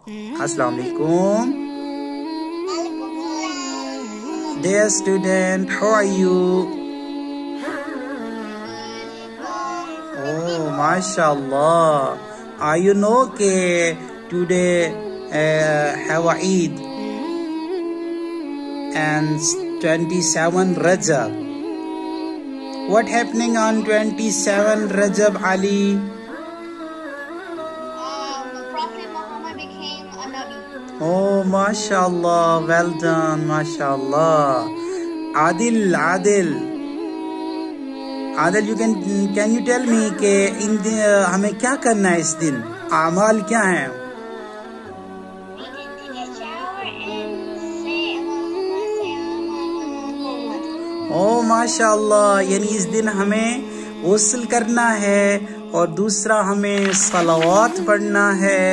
Assalamu alaikum. Dear student, how are you? Oh, mashallah. You know that today have a Eid and 27 Rajab. What happening on 27 Rajab, Ali? The Prophet Muhammad became a Nabi. Oh, mashallah, well done, mashallah. Adil, you can you tell me कि हमें क्या करना है इस दिन? आमाल क्या हैं? We can take a shower and say Allahumma. Oh, mashallah, यानी इस दिन हमें गुस्ल करना है और दूसरा हमें सलावात पढ़ना है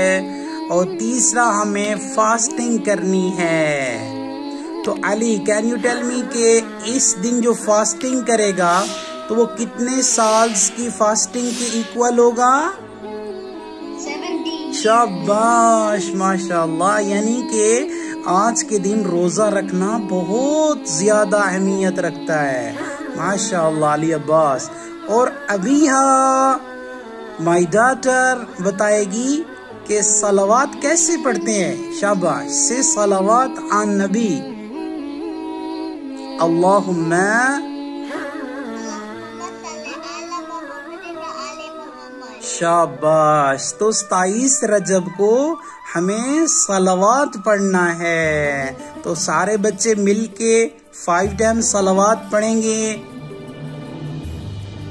और तीसरा हमें फास्टिंग करनी है। तो Ali, can you tell me कि इस दिन जो फास्टिंग करेगा तो वो कितने साल्स की फास्टिंग के इक्वल होगा? 70. शाबाश, माशाल्लाह, यानी कि आज के दिन रोजा रखना बहुत ज्यादा अहमियत रखता है। माशाल्लाह अली अब्बास। और अभी माय डॉटर बताएगी कि सलावात कैसे पढ़ते हैं। शाबाश, से सलावात आन नबी। अल्लाहुम्मा शाबाश। तो 27 रजब को हमें सलावात पढ़ना है। तो सारे बच्चे मिलके 5 टाइम सलावात पढ़ेंगे।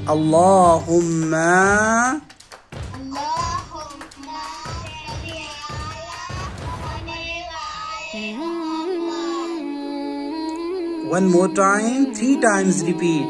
अल्लाहुम्मा one more time, 3 times repeat.